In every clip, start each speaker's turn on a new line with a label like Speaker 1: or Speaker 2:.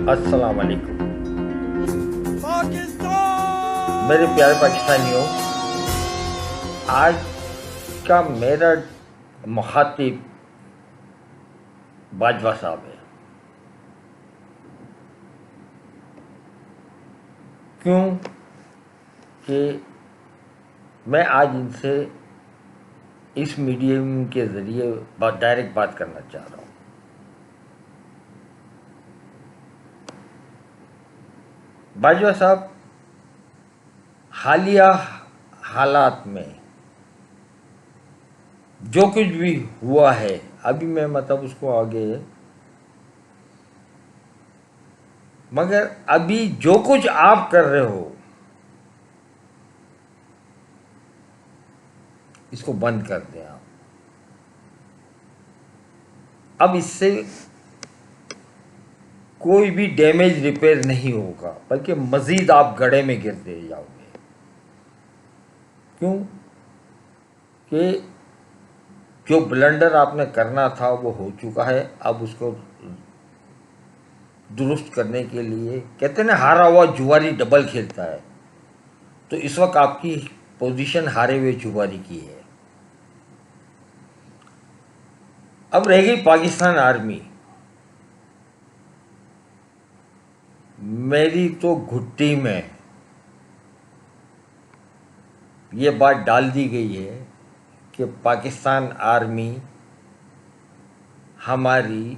Speaker 1: السلام علیکم
Speaker 2: پاکستان
Speaker 1: میرے پیارے پاکستانیوں، آج کا میرا مخاطب باجوہ صاحب ہے۔ کیوں کہ میں آج ان سے اس میڈیم کے ذریعے ڈائریکٹ بات کرنا چاہ رہا ہوں۔ باجوہ صاحب، حالیہ حالات میں جو کچھ بھی ہوا ہے، ابھی میں اس کو آگے، مگر ابھی جو کچھ آپ کر رہے ہو اس کو بند کر دیں آپ۔ اب اس سے کوئی بھی ڈیمیج ریپیئر نہیں ہوگا، بلکہ مزید آپ گڑھے میں گرتے جاؤ گے۔ کیوں کہ جو بلنڈر آپ نے کرنا تھا وہ ہو چکا ہے۔ اب اس کو درست کرنے کے لیے، کہتے ہیں نا ہارا ہوا جواری ڈبل کھیلتا ہے، تو اس وقت آپ کی پوزیشن ہارے ہوئے جواری کی ہے۔ اب رہ گئی پاکستان آرمی۔ میری تو گھٹی میں یہ بات ڈال دی گئی ہے کہ پاکستان آرمی ہماری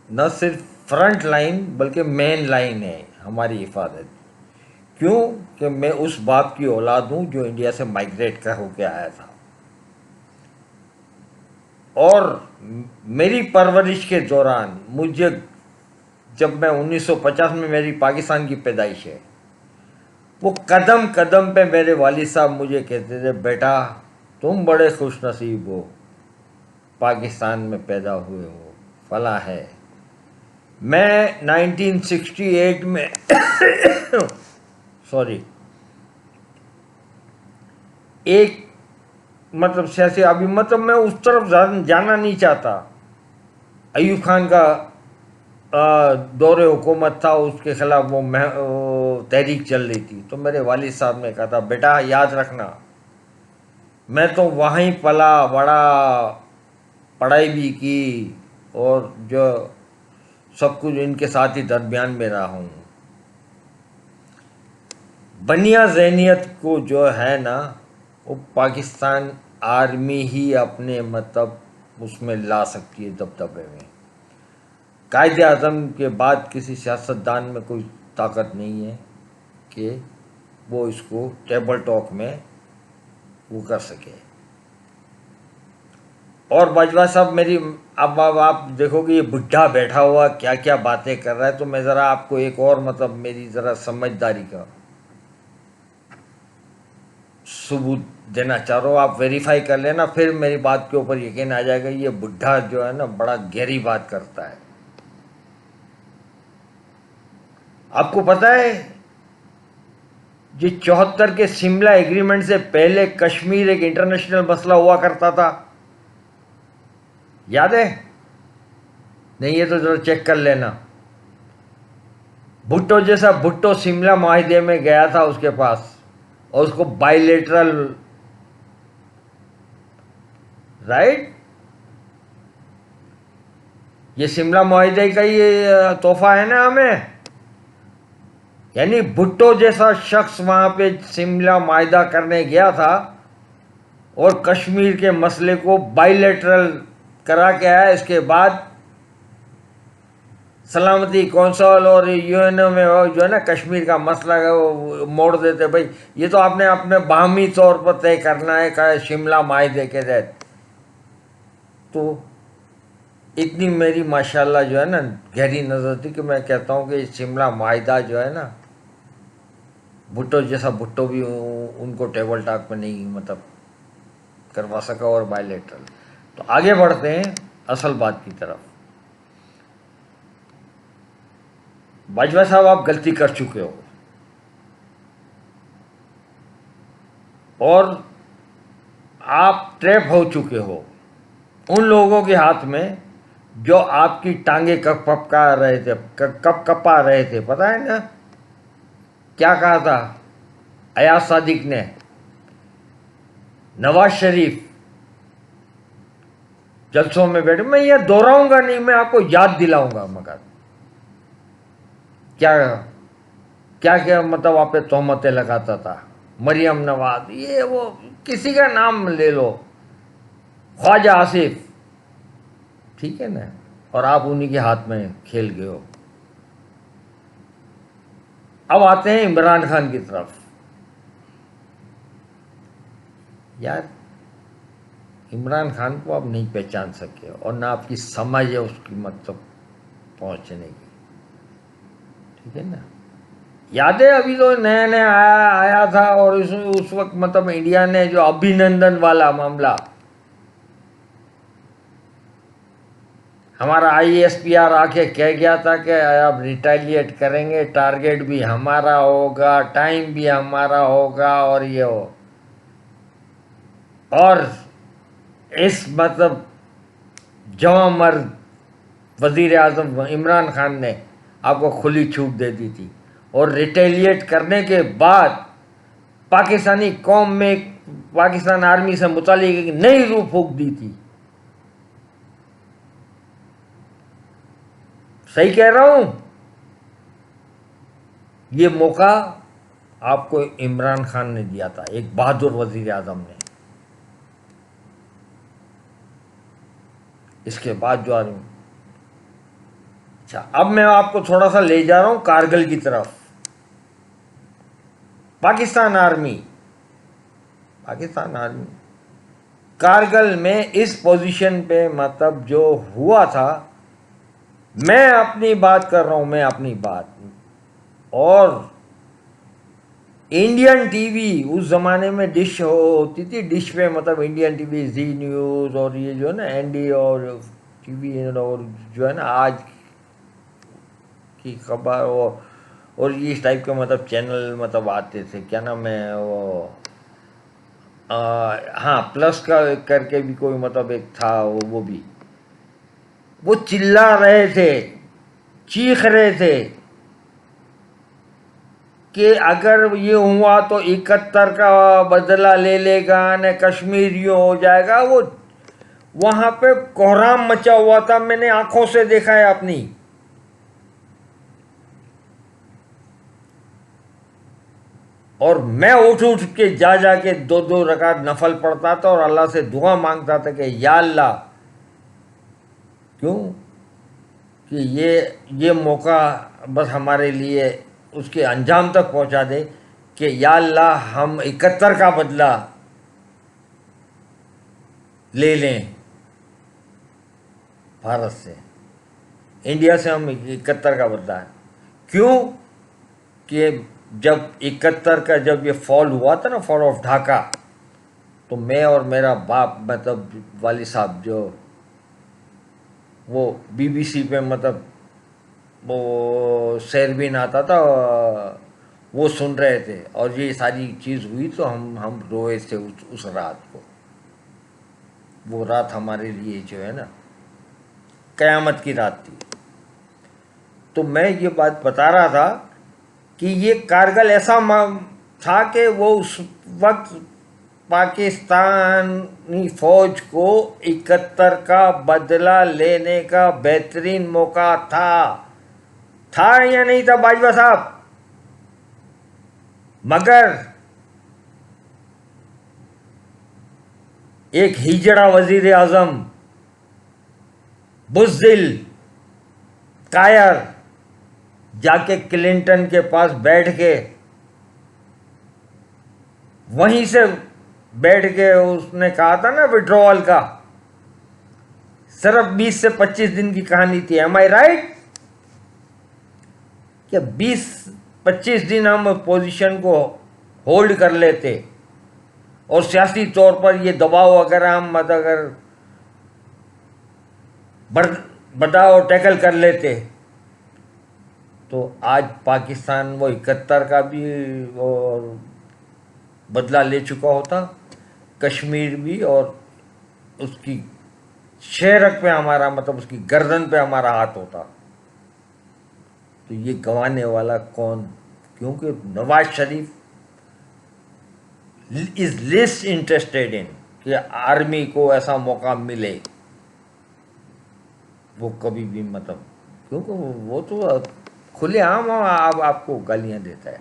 Speaker 1: نہ صرف فرنٹ لائن بلکہ مین لائن ہے ہماری حفاظت۔ کیوں کہ میں اس باپ کی اولاد ہوں جو انڈیا سے مائگریٹ ہو کے آیا تھا، اور میری پرورش کے دوران مجھے، جب میں 1950 میں میری پاکستان کی پیدائش ہے، وہ قدم قدم پہ میرے والد صاحب مجھے کہتے تھے، بیٹا تم بڑے خوش نصیب ہو، پاکستان میں پیدا ہوئے ہو، فلاں ہے۔ میں 1968 میں ایک سیاسی، ابھی میں اس طرف جانا نہیں چاہتا۔ ایوب خان کا دور حکومت تھا، اس کے خلاف وہ تحریک چل رہی تھی، تو میرے والد صاحب نے کہا تھا، بیٹا یاد رکھنا میں تو وہیں پلا بڑا، پڑھائی بھی کی، اور جو سب کچھ ان کے ساتھ ہی درمیان میں رہا ہوں۔ بنیا ذہنیت کو جو ہے نا، وہ پاکستان آرمی ہی اپنے اس میں لا سکتی ہے، دبدبے میں۔ قائد اعظم کے بعد کسی سیاستدان میں کوئی طاقت نہیں ہے کہ وہ اس کو ٹیبل ٹاک میں وہ کر سکے۔ اور باجوہ صاحب، اب آپ دیکھو گے یہ بڈھا بیٹھا ہوا کیا کیا باتیں کر رہا ہے، تو میں ذرا آپ کو ایک اور میری ذرا سمجھداری کا ثبوت دینا چاہ رہا ہوں۔ آپ ویریفائی کر لینا، پھر میری بات کے اوپر یقین آ جائے گا۔ یہ بڈھا جو ہے نا بڑا گہری بات کرتا ہے۔ آپ کو پتہ ہے یہ 74 کے شملہ ایگریمنٹ سے پہلے کشمیر ایک انٹرنیشنل مسئلہ ہوا کرتا تھا، یاد ہے؟ نہیں یہ تو ذرا چیک کر لینا۔ بھٹو جیسا بھٹو شملہ معاہدے میں گیا تھا اس کے پاس، اور اس کو بائی لیٹرل رائٹ، یہ شملہ معاہدے کا یہ تحفہ ہے نا ہمیں۔ یعنی بھٹو جیسا شخص وہاں پہ شملہ معاہدہ کرنے گیا تھا اور کشمیر کے مسئلے کو بائی لیٹرل کرا کے آیا۔ اس کے بعد سلامتی کونسل اور یو این او میں جو ہے نا کشمیر کا مسئلہ وہ موڑ دیتے، بھائی یہ تو آپ نے اپنے باہمی طور پر طے کرنا ہے کہ شملہ معاہدے کے تحت۔ تو اتنی میری ماشاءاللہ جو ہے نا گہری نظر تھی کہ میں کہتا ہوں کہ شملہ معاہدہ جو ہے نا، بھٹو جیسا بھٹو بھی ان کو ٹیبل ٹاک پہ نہیں کروا سکا، اور بائی لیٹرل۔ تو آگے بڑھتے ہیں اصل بات کی طرف۔ باجوہ صاحب، آپ غلطی کر چکے ہو، اور آپ ٹریپ ہو چکے ہو ان لوگوں کے ہاتھ میں جو آپ کی ٹانگیں کب کپا رہے تھے، پتہ ہے نا کیا کہا تھا ایاز صادق نے؟ نواز شریف جلسوں میں بیٹھے، میں یہ دہراؤں گا نہیں، میں آپ کو یاد دلاؤں گا، مگر کیا کیا کیا مطلب آپ پہ تہمتیں لگاتا تھا، مریم نواز، یہ وہ، کسی کا نام لے لو، خواجہ آصف، ٹھیک ہے نا، اور آپ انہی کے ہاتھ میں کھیل گئے ہو۔ اب آتے ہیں عمران خان کی طرف۔ یار عمران خان کو آپ نہیں پہچان سکے، اور نہ آپ کی سمجھ ہے اس کی مطلب پہنچنے کی، ٹھیک ہے نا۔ یاد ہے ابھی تو نیا نیا آیا تھا، اور اس وقت مطلب انڈیا نے جو ابھینندن والا معاملہ، ہمارا ISPR آ کے کہہ گیا تھا کہ آپ ریٹیلیٹ کریں گے، ٹارگیٹ بھی ہمارا ہوگا، ٹائم بھی ہمارا ہوگا، اور یہ ہو، اور اس مطلب جواں مرد وزیر اعظم عمران خان نے آپ کو کھلی چھوٹ دے دی تھی، اور ریٹیلیٹ کرنے کے بعد پاکستانی قوم میں پاکستان آرمی سے متعلق ایک نئی روح پھونک دی تھی۔ صحیح کہہ رہا ہوں؟ یہ موقع آپ کو عمران خان نے دیا تھا، ایک بہادر وزیر اعظم نے۔ اس کے بعد جو آدمی، اچھا اب میں آپ کو تھوڑا سا لے جا رہا ہوں کارگل کی طرف۔ پاکستان آرمی کارگل میں اس پوزیشن پہ مطلب جو ہوا تھا، میں اپنی بات کر رہا ہوں، میں اپنی بات، اور انڈین ٹی وی اس زمانے میں ڈش ہوتی تھی، ڈش پہ مطلب انڈین ٹی وی، زی نیوز، اور یہ جو ہے نا این ڈی اور ٹی وی، اور جو ہے نا آج کی خبر، اور اس ٹائپ کے مطلب چینل مطلب آتے تھے، کیا نام ہے وہ، ہاں پلس کا کر کے بھی کوئی مطلب ایک تھا، وہ بھی، وہ چلا رہے تھے، چیخ رہے تھے کہ اگر یہ ہوا تو 71 کا بدلہ لے لے گا، نہ کشمیر یوں ہو جائے گا۔ وہ وہاں پہ کوہرام مچا ہوا تھا، میں نے آنکھوں سے دیکھا ہے اپنی، اور میں اٹھ کے جا کے 2 رکعت نفل پڑھتا تھا، اور اللہ سے دعا مانگتا تھا کہ یا اللہ، کیوں کہ یہ موقع بس ہمارے لیے اس کے انجام تک پہنچا دے، کہ یا اللہ ہم 71 کا بدلہ لے لیں بھارت سے، انڈیا سے ہم 71 کا بدلہ ہے۔ کیوں کہ جب 71 کا جب یہ فال ہوا تھا نا، فال آف ڈھاکہ، تو میں اور میرا باپ مطلب والد صاحب، جو وہ BBC پہ مطلب وہ سیربین آتا تھا، وہ سن رہے تھے، اور یہ ساری چیز ہوئی، تو ہم روئے تھے اس رات کو۔ وہ رات ہمارے لیے جو ہے نا قیامت کی رات تھی۔ تو میں یہ بات بتا رہا تھا کہ یہ کارگل ایسا تھا کہ وہ اس وقت پاکستانی فوج کو 71 کا بدلہ لینے کا بہترین موقع تھا یا نہیں تھا باجوہ صاحب؟ مگر ایک ہجڑا وزیر اعظم، بزدل، کائر، جا کے کلنٹن کے پاس بیٹھ کے، وہیں سے بیٹھ کے اس نے کہا تھا نا وڈرول کا، صرف 20 سے 25 دن کی کہانی تھی، ایم آئی رائٹ؟ کہ 20-25 دن ہم پوزیشن کو ہولڈ کر لیتے، اور سیاسی طور پر یہ دباؤ اگر ہم اگر بڑھا اور ٹیکل کر لیتے، تو آج پاکستان وہ 71 کا بھی اور بدلہ لے چکا ہوتا، کشمیر بھی، اور اس کی شہرک پہ ہمارا مطلب اس کی گردن پہ ہمارا ہاتھ ہوتا، تو یہ گنوانے والا کون؟ کیونکہ نواز شریف از لیس انٹرسٹیڈ ان کہ آرمی کو ایسا موقع ملے، وہ کبھی بھی مطلب، کیونکہ وہ تو کھلے عام آپ کو گالیاں دیتا ہے،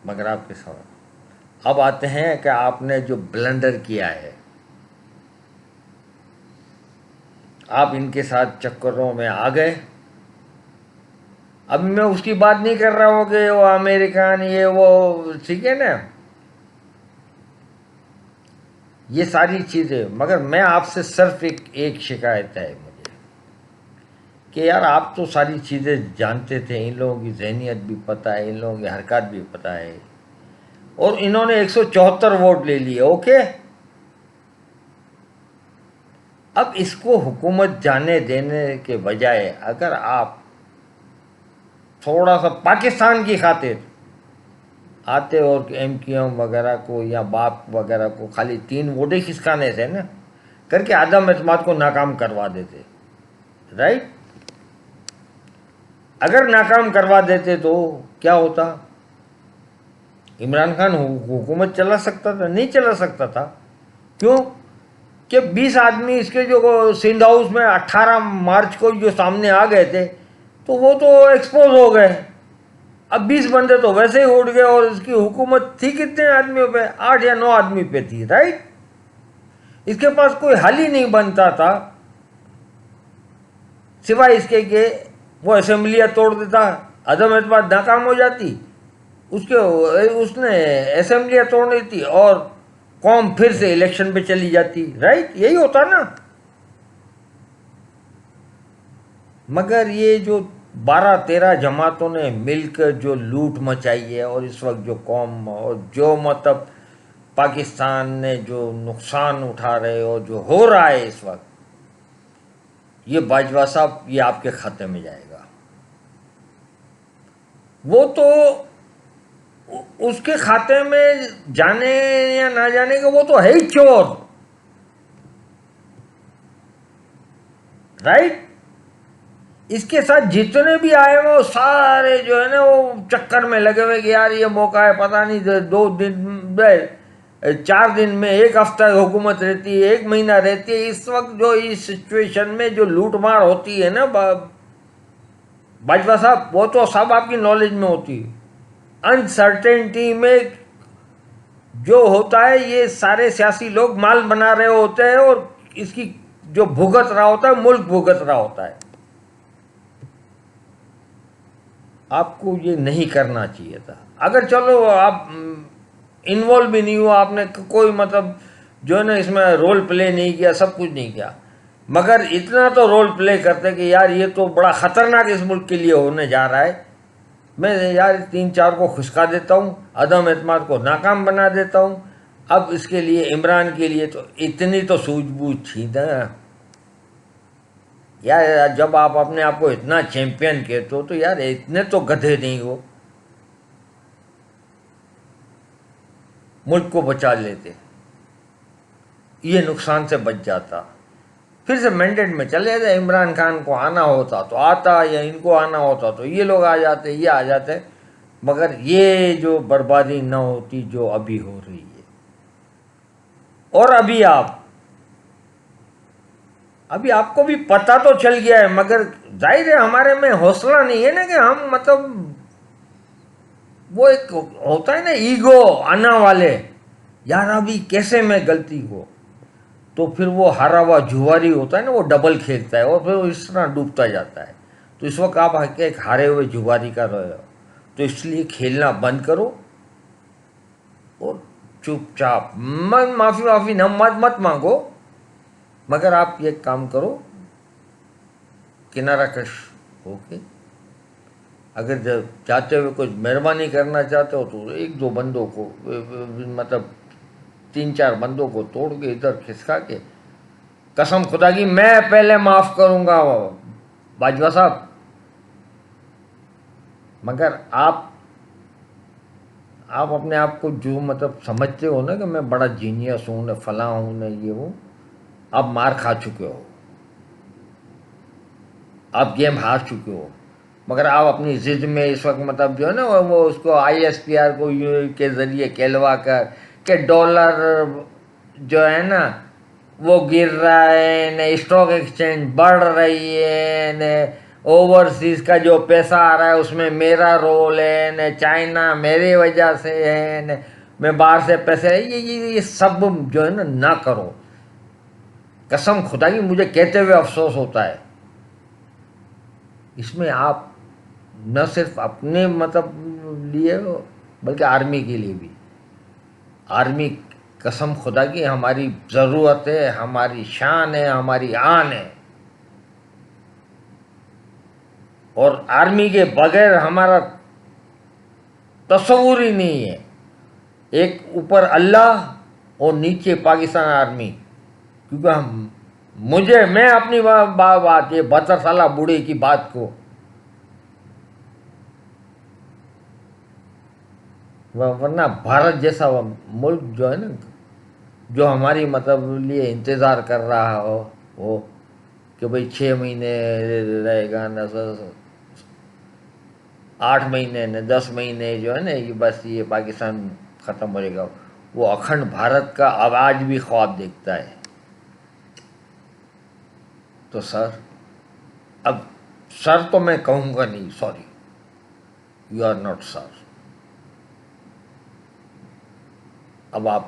Speaker 1: مگر آپ کے ساتھ اب آتے ہیں کہ آپ نے جو بلنڈر کیا ہے، آپ ان کے ساتھ چکروں میں آ گئے. اب میں اس کی بات نہیں کر رہا ہوں کہ وہ امریکن یہ وہ، ٹھیک ہے نا، یہ ساری چیزیں، مگر میں آپ سے صرف ایک شکایت ہے مجھے کہ یار آپ تو ساری چیزیں جانتے تھے، ان لوگوں کی ذہنیت بھی پتہ ہے، ان لوگوں کی حرکات بھی پتہ ہے، اور انہوں نے 174 ووٹ لے لیے. اوکے، اب اس کو حکومت جانے دینے کے بجائے اگر آپ تھوڑا سا پاکستان کی خاطر آتے اور ایم کیو ایم وغیرہ کو یا باپ وغیرہ کو خالی 3 ووٹیں کھسکانے سے نا کر کے عدم اعتماد کو ناکام کروا دیتے، رائٹ؟ اگر ناکام کروا دیتے تو کیا ہوتا؟ عمران خان حکومت چلا سکتا تھا؟ نہیں چلا سکتا تھا. کیوں؟ کہ 20 آدمی اس کے جو سندھ ہاؤس میں 18 مارچ کو جو سامنے آ گئے تھے تو وہ تو ایکسپوز ہو گئے. اب 20 بندے تو ویسے ہی اٹھ گئے، اور اس کی حکومت تھی کتنے آدمیوں پہ؟ 8 یا 9 آدمی پہ تھی، رائٹ؟ اس کے پاس کوئی حل ہی نہیں بنتا تھا سوائے اس کے کہ وہ اسمبلیاں توڑ دیتا، عدم اعتماد ناکام ہو جاتی، اس نے اسمبلیاں توڑنی تھی اور قوم پھر سے الیکشن پہ چلی جاتی، رائٹ؟ یہی ہوتا نا. مگر یہ جو 12-13 جماعتوں نے مل کر جو لوٹ مچائی ہے، اور اس وقت جو قوم اور جو مطلب پاکستان نے جو نقصان اٹھا رہے اور جو ہو رہا ہے اس وقت، یہ باجوہ صاحب یہ آپ کے کھاتے میں جائے گا. وہ تو اس کے کھاتے میں جانے یا نہ جانے کا وہ تو ہے ہی چور، رائٹ؟ اس کے ساتھ جتنے بھی آئے وہ سارے جو ہے نا وہ چکر میں لگے ہوئے کہ یار یہ موقع ہے، پتہ نہیں 2 دن 4 دن میں 1 ہفتہ حکومت رہتی ہے، 1 مہینہ رہتی ہے. اس وقت جو اس سچویشن میں جو لوٹ مار ہوتی ہے نا باجوہ صاحب، وہ تو سب آپ کی نالج میں ہوتی ہے. انسرٹینٹی میں جو ہوتا ہے یہ سارے سیاسی لوگ مال بنا رہے ہوتے ہیں، اور اس کی جو بھگت رہا ہوتا ہے ملک بھگت رہا ہوتا ہے. آپ کو یہ نہیں کرنا چاہیے تھا. اگر چلو آپ انوالو بھی نہیں ہوا، آپ نے کوئی مطلب جو ہے نا اس میں رول پلے نہیں کیا، سب کچھ نہیں کیا، مگر اتنا تو رول پلے کرتے کہ یار یہ تو بڑا خطرناک اس ملک کے لیے ہونے جا رہا ہے، میں یار 3-4 کو خسکا دیتا ہوں، عدم اعتماد کو ناکام بنا دیتا ہوں. اب اس کے لیے عمران کے لیے تو اتنی تو سوجھ بوجھ تھی نا یار، جب آپ اپنے آپ کو اتنا چیمپئن کہتے ہو تو یار اتنے تو گدھے نہیں ہو، ملک کو بچا لیتے، یہ نقصان سے بچ جاتا. پھر سے مینڈیٹ میں چلے جائے، عمران خان کو آنا ہوتا تو آتا، یا ان کو آنا ہوتا تو یہ لوگ آ جاتے، یہ آ جاتے، مگر یہ جو بربادی نہ ہوتی جو ابھی ہو رہی ہے. اور ابھی آپ کو بھی پتہ تو چل گیا ہے، مگر ظاہر ہے ہمارے میں حوصلہ نہیں ہے نا کہ ہم مطلب وہ ایک ہوتا ہے نا ایگو آنا والے، یار ابھی کیسے میں غلطی کو، تو پھر وہ ہارا ہوا جواری ہوتا ہے نا وہ ڈبل کھیلتا ہے اور پھر وہ اس طرح ڈوبتا جاتا ہے. تو اس وقت آپ ایک ہارے ہوئے جواری کا رہے ہو، تو اس لیے کھیلنا بند کرو اور چپ چاپ معافی نہ مت مانگو، مگر آپ یہ کام کرو کنارہ کش ہو کے. اگر چاہتے ہوئے کچھ مہربانی کرنا چاہتے ہو تو 1-2 بندوں کو مطلب 3-4 بندوں کو توڑ کے ادھر کھسکا کے، قسم خدا کی میں پہلے معاف کروں گا باجوہ صاحب. مگر آپ اپنے آپ کو جو مطلب سمجھتے ہو نا کہ میں بڑا جینیس ہوں، نہ فلاں ہوں، نہ یہ ہوں، آپ مار کھا چکے ہو، آپ گیم ہار چکے ہو، مگر آپ اپنی ضد میں اس وقت مطلب جو ہے نا وہ اس کو ISPR کو کے ذریعے کہلوا کر کہ ڈالر جو ہے نا وہ گر رہا ہے، نہ اسٹاک ایکسچینج بڑھ رہی ہے، نہ اوورسیز کا جو پیسہ آ رہا ہے اس میں میرا رول ہے، نہ چائنا میری وجہ سے ہے، نہ میں باہر سے پیسے، یہ سب جو ہے نا نہ کرو. قسم خدا کی مجھے کہتے ہوئے افسوس ہوتا ہے. اس میں آپ نہ صرف اپنے مطلب لیے ہو بلکہ آرمی کے لیے بھی. آرمی قسم خدا کی ہماری ضرورت ہے، ہماری شان ہے، ہماری آن ہے، اور آرمی کے بغیر ہمارا تصور ہی نہیں ہے. ایک اوپر اللہ اور نیچے پاکستان آرمی. کیونکہ میں اپنی بات یہ 72 سالہ بوڑھے کی بات کو ورنہ بھارت جیسا ملک جو ہے نا جو ہماری مطلب لیے انتظار کر رہا ہو وہ کہ بھئی 6 مہینے رہے گا نہ 8 مہینے نہ 10 مہینے جو ہے نا یہ بس یہ پاکستان ختم ہو جائے گا، وہ اکھنڈ بھارت کا اب آج بھی خواب دیکھتا ہے. تو اب سر تو میں کہوں گا نہیں، سوری، یو آر ناٹ سر. اب آپ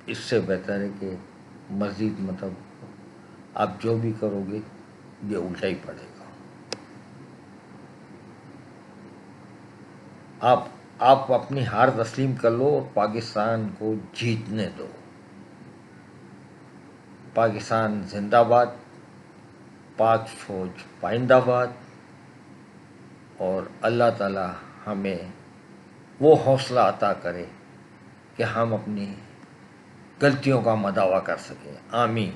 Speaker 1: اس سے بہتر ہے کہ مزید مطلب آپ جو بھی کرو گے یہ الٹا ہی پڑے گا. آپ اپنی ہار تسلیم کر لو اور پاکستان کو جیتنے دو. پاکستان زندہ باد، پاک فوج پائندہ باد، اور اللہ تعالی ہمیں وہ حوصلہ عطا کرے کہ ہم اپنی غلطیوں کا مداوع کر سکیں. آمین.